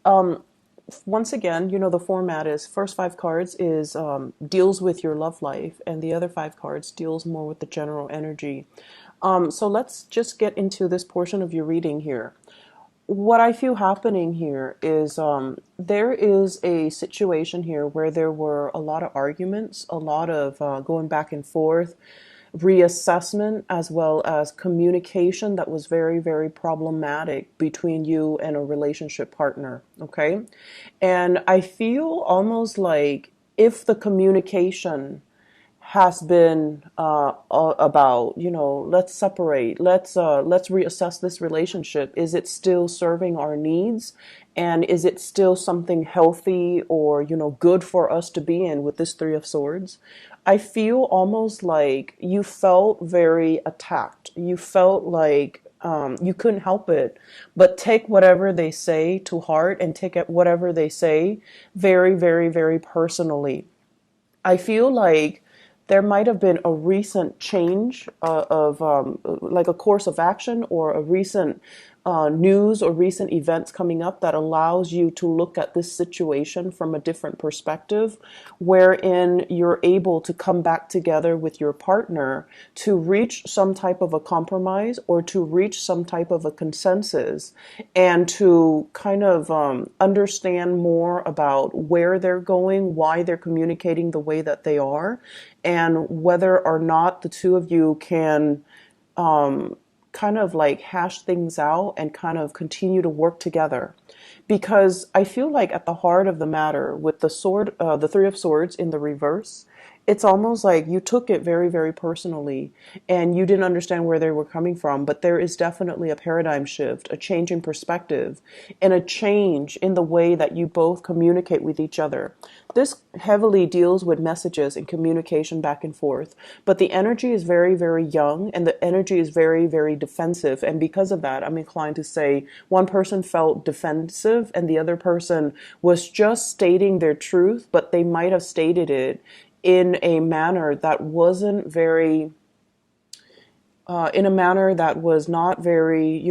Um, Once again, the format is first five cards is deals with your love life, and the other five cards deals more with the general energy. So let's just get into this portion of your reading here. What I feel happening here is there is a situation here where there were a lot of arguments, a lot of going back and forth, reassessment, as well as communication that was very, very problematic between you and a relationship partner. Okay. And I feel almost like if the communication has been about, let's separate, let's reassess this relationship. Is it still serving our needs, and is it still something healthy or good for us to be in with this Three of Swords? I feel almost like you felt very attacked. You felt like you couldn't help it but take whatever they say to heart, and take whatever they say very, very, very personally. I feel like there might have been a recent change of like a course of action, or a recent news or recent events coming up that allows you to look at this situation from a different perspective, wherein you're able to come back together with your partner to reach some type of a compromise, or to reach some type of a consensus, and to kind of understand more about where they're going, why they're communicating the way that they are, and whether or not the two of you can kind of like hash things out and kind of continue to work together. Because I feel like at the heart of the matter with the Three of Swords in the reverse, it's almost like you took it very, very personally, and you didn't understand where they were coming from. But there is definitely a paradigm shift, a change in perspective, and a change in the way that you both communicate with each other. This heavily deals with messages and communication back and forth, but the energy is very, very young, and the energy is very, very defensive. And because of that, I'm inclined to say one person felt defensive and the other person was just stating their truth, but they might have stated it in a manner that wasn't very in a manner that was not very,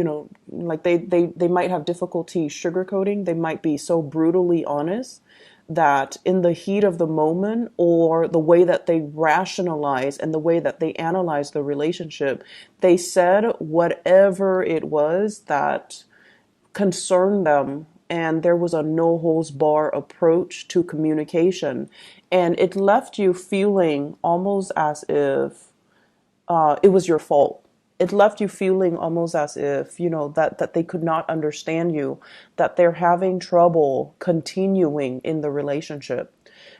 like they might have difficulty sugarcoating. They might be so brutally honest that in the heat of the moment, or the way that they rationalize and the way that they analyze the relationship, they said whatever it was that concerned them, and there was a no holds bar approach to communication, and it left you feeling almost as if it was your fault. It left you feeling almost as if, that they could not understand you, that they're having trouble continuing in the relationship.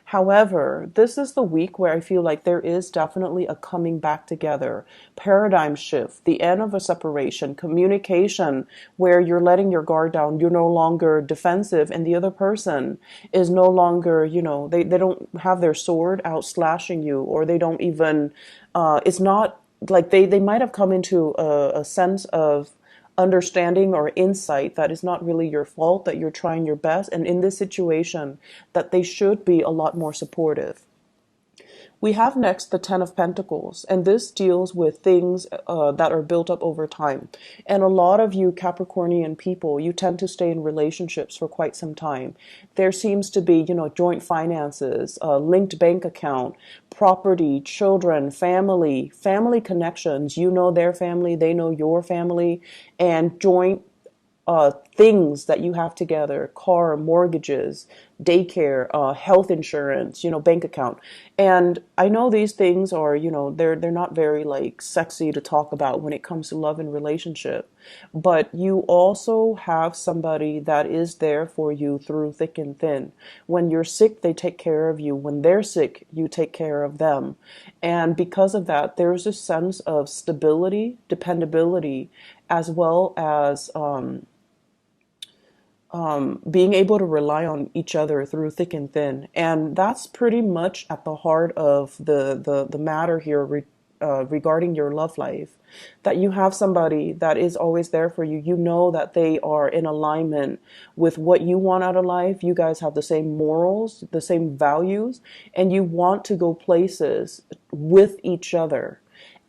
However, this is the week where I feel like there is definitely a coming back together, paradigm shift, the end of a separation, communication where you're letting your guard down. You're no longer defensive, and the other person is no longer, they don't have their sword out slashing you, or they don't even, it's not like they might have come into a sense of understanding or insight that is not really your fault, that you're trying your best, and in this situation that they should be a lot more supportive. We have next the Ten of Pentacles, and this deals with things that are built up over time. And a lot of you Capricornian people, you tend to stay in relationships for quite some time. There seems to be, joint finances, linked bank account, property, children, family connections. You know their family, they know your family, and joint things that you have together: car, mortgages, daycare, health insurance, bank account. And I know these things are, they're not very like sexy to talk about when it comes to love and relationship, but you also have somebody that is there for you through thick and thin. When you're sick, they take care of you. When they're sick, you take care of them. And because of that, there's a sense of stability, dependability, as well as being able to rely on each other through thick and thin. And that's pretty much at the heart of the matter here regarding your love life. That you have somebody that is always there for you. You know that they are in alignment with what you want out of life. You guys have the same morals, the same values, and you want to go places with each other.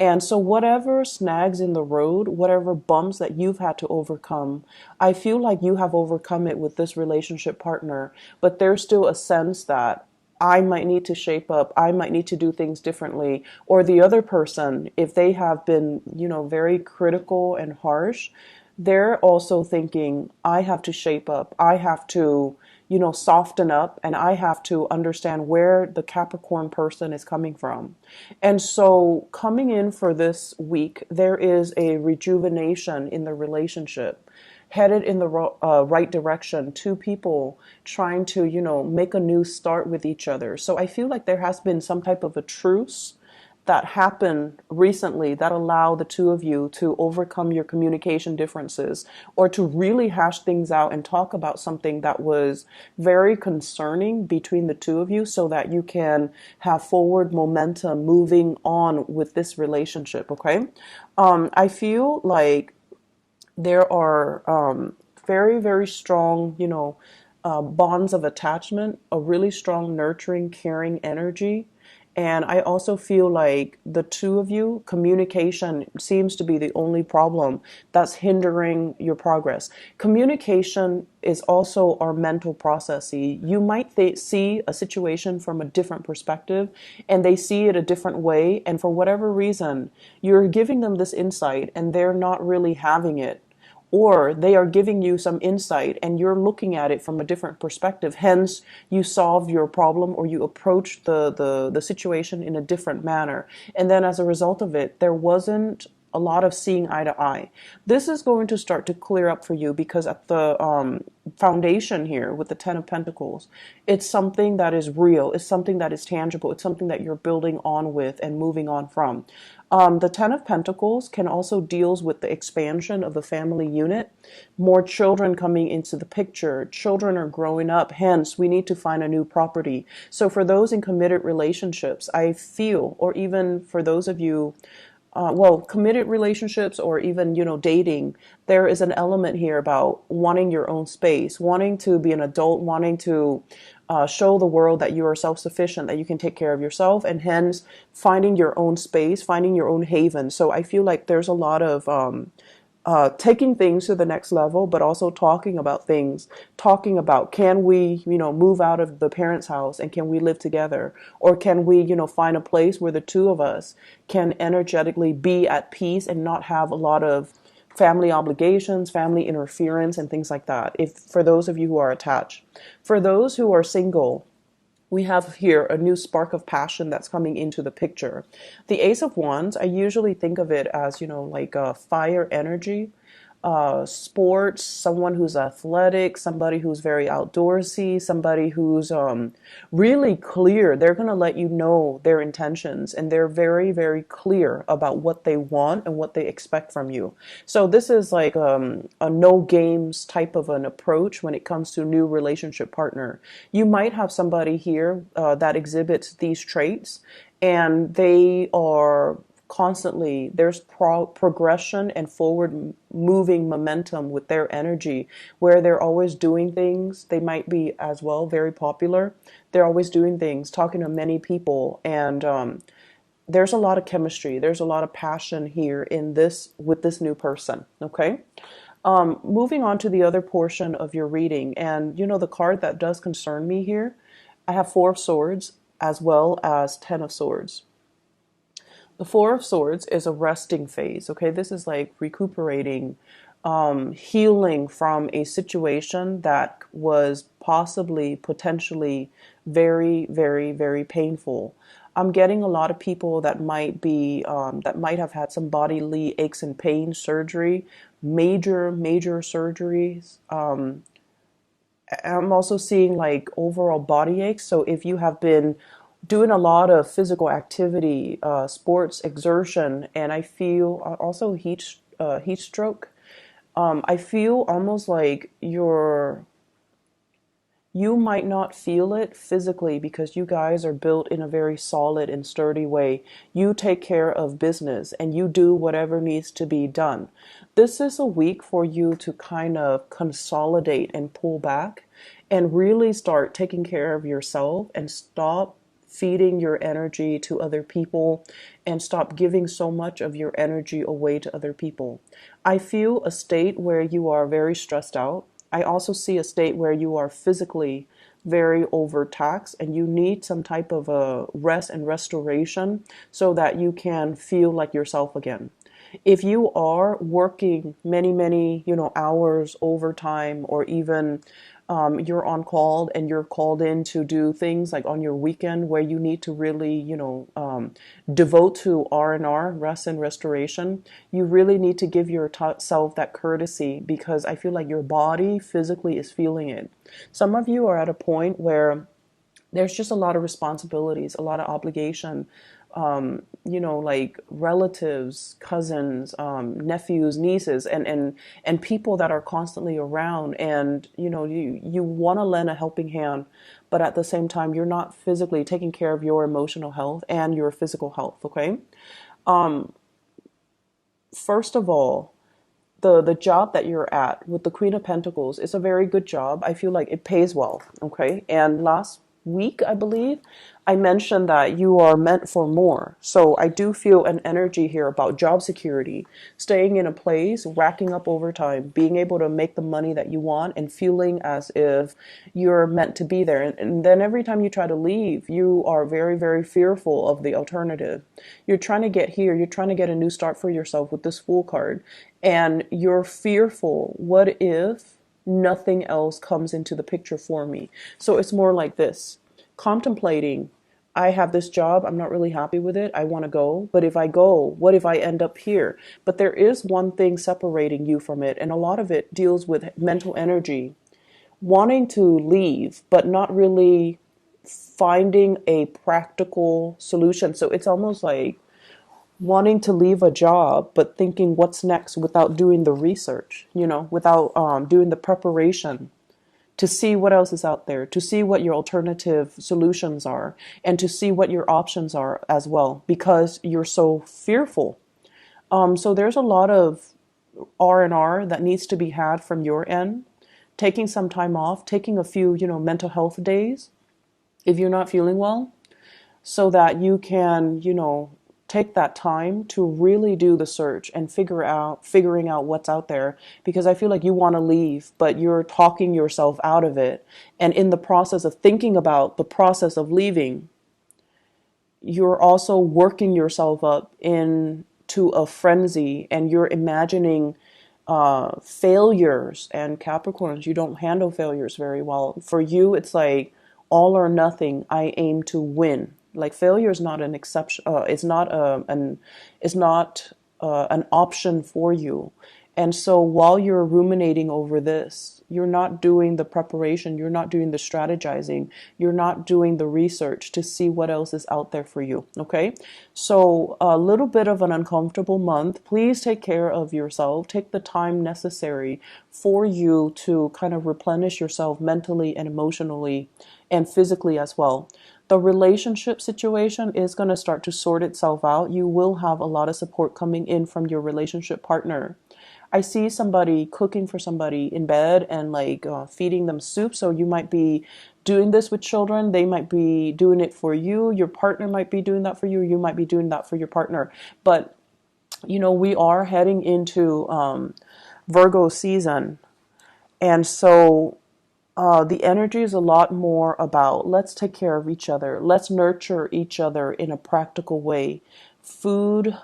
And so, whatever snags in the road, whatever bumps that you've had to overcome, I feel like you have overcome it with this relationship partner. But there's still a sense that I might need to shape up, I might need to do things differently. Or the other person, if they have been, very critical and harsh, they're also thinking, I have to shape up, I have to, soften up, and I have to understand where the Capricorn person is coming from. And so, coming in for this week, there is a rejuvenation in the relationship, headed in the right direction. Two people trying to, make a new start with each other. So, I feel like there has been some type of a truce that happened recently that allow the two of you to overcome your communication differences, or to really hash things out and talk about something that was very concerning between the two of you, so that you can have forward momentum moving on with this relationship. Okay. I feel like there are very, very strong, bonds of attachment, a really strong, nurturing, caring energy. And I also feel like the two of you, communication seems to be the only problem that's hindering your progress. Communication is also our mental processing. You might see a situation from a different perspective, and they see it a different way. And for whatever reason, you're giving them this insight and they're not really having it, or they are giving you some insight and you're looking at it from a different perspective. Hence, you solve your problem, or you approach the situation in a different manner. And then as a result of it, there wasn't a lot of seeing eye to eye. This is going to start to clear up for you, because at the foundation here with the Ten of Pentacles, it's something that is real, it's something that is tangible, it's something that you're building on with and moving on from. The Ten of Pentacles can also deals with the expansion of the family unit, more children coming into the picture. Children are growing up, hence we need to find a new property. So for those in committed relationships, I feel, or even for those of you committed relationships, or even, dating, there is an element here about wanting your own space, wanting to be an adult, wanting to show the world that you are self-sufficient, that you can take care of yourself, and hence finding your own space, finding your own haven. So I feel like there's a lot of taking things to the next level, but also talking about things, talking about, can we, move out of the parents' house and can we live together? Or can we, find a place where the two of us can energetically be at peace and not have a lot of family obligations, family interference, and things like that. If for those of you who are attached, for those who are single, we have here a new spark of passion that's coming into the picture. The Ace of Wands, I usually think of it as, like a fire energy, sports, someone who's athletic, somebody who's very outdoorsy, somebody who's really clear. They're going to let you know their intentions, and they're very, very clear about what they want and what they expect from you. So this is like a no games type of an approach when it comes to new relationship partner. You might have somebody here that exhibits these traits, and they are constantly, there's progression and forward moving momentum with their energy, where they're always doing things. They might be as well very popular. They're always doing things, talking to many people, and there's a lot of chemistry, there's a lot of passion here in this, with this new person. Okay. Moving on to the other portion of your reading, and the card that does concern me here, I have Four of Swords as well as Ten of Swords. The Four of Swords is a resting phase. Okay, this is like recuperating, healing from a situation that was possibly, potentially very, very, very painful. I'm getting a lot of people that might be, that might have had some bodily aches and pains, surgery, major, major surgeries. I'm also seeing like overall body aches. So if you have been doing a lot of physical activity, sports, exertion, and I feel also heat stroke. I feel almost like you might not feel it physically, because you guys are built in a very solid and sturdy way. You take care of business and you do whatever needs to be done. This is a week for you to kind of consolidate and pull back and really start taking care of yourself, and stop feeding your energy to other people and stop giving so much of your energy away to other people. I feel a state where you are very stressed out. I also see a state where you are physically very overtaxed and you need some type of a rest and restoration so that you can feel like yourself again. If you are working many, hours overtime, or even you're on call and you're called in to do things like on your weekend where you need to really, devote to R&R, rest and restoration, you really need to give yourself that courtesy, because I feel like your body physically is feeling it. Some of you are at a point where there's just a lot of responsibilities, a lot of obligation, like relatives, cousins, nephews, nieces, and people that are constantly around. And, you want to lend a helping hand, but at the same time, you're not physically taking care of your emotional health and your physical health. Okay. First of all, the job that you're at with the Queen of Pentacles is a very good job. I feel like it pays well. Okay. And last week, I believe, I mentioned that you are meant for more. So I do feel an energy here about job security, staying in a place, racking up overtime, being able to make the money that you want, and feeling as if you're meant to be there. And then every time you try to leave, you are very, very fearful of the alternative. You're trying to get here, you're trying to get a new start for yourself with this Fool card, and you're fearful. What if nothing else comes into the picture for me? So it's more like this, contemplating, I have this job, I'm not really happy with it, I want to go, but if I go, what if I end up here? But there is one thing separating you from it, and a lot of it deals with mental energy, wanting to leave, but not really finding a practical solution. So it's almost like wanting to leave a job, but thinking what's next without doing the research, without doing the preparation to see what else is out there, to see what your alternative solutions are, and to see what your options are as well, because you're so fearful. So there's a lot of R&R that needs to be had from your end. Taking some time off, taking a few, mental health days if you're not feeling well, so that you can, take that time to really do the search and figuring out what's out there, because I feel like you want to leave, but you're talking yourself out of it. And in the process of thinking about the process of leaving, you're also working yourself up into a frenzy, and you're imagining failures. And Capricorns, you don't handle failures very well. For you, it's like all or nothing. I aim to win. Like failure is not an exception. It's not an option for you. And so while you're ruminating over this, you're not doing the preparation, you're not doing the strategizing, you're not doing the research to see what else is out there for you. Okay. So a little bit of an uncomfortable month. Please take care of yourself. Take the time necessary for you to kind of replenish yourself mentally and emotionally and physically as well. The relationship situation is going to start to sort itself out. You will have a lot of support coming in from your relationship partner. I see somebody cooking for somebody in bed and feeding them soup. So you might be doing this with children. They might be doing it for you. Your partner might be doing that for you. You might be doing that for your partner. But, we are heading into Virgo season. And so the energy is a lot more about let's take care of each other. Let's nurture each other in a practical way. Food,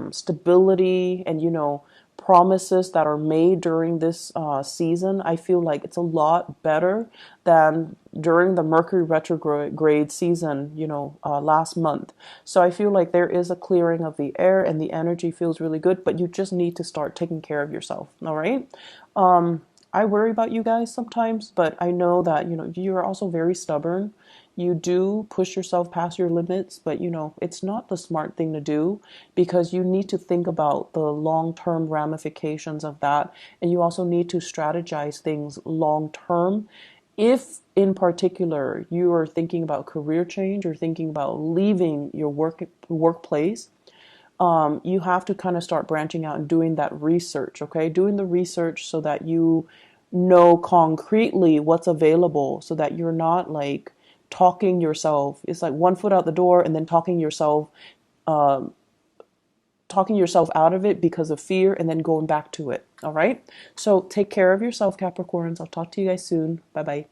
stability, and, promises that are made during this season. I feel like it's a lot better than during the Mercury retrograde season, last month. So I feel like there is a clearing of the air and the energy feels really good, but you just need to start taking care of yourself. All right. I worry about you guys sometimes, but I know that, you're also very stubborn. You do push yourself past your limits, but, it's not the smart thing to do, because you need to think about the long-term ramifications of that. And you also need to strategize things long-term. If in particular you are thinking about career change or thinking about leaving your workplace, you have to kind of start branching out and doing that research, okay? Doing the research so that you know concretely what's available, so that you're not talking yourself. It's like one foot out the door and then talking yourself out of it because of fear and then going back to it. All right. So take care of yourself, Capricorns. I'll talk to you guys soon. Bye bye.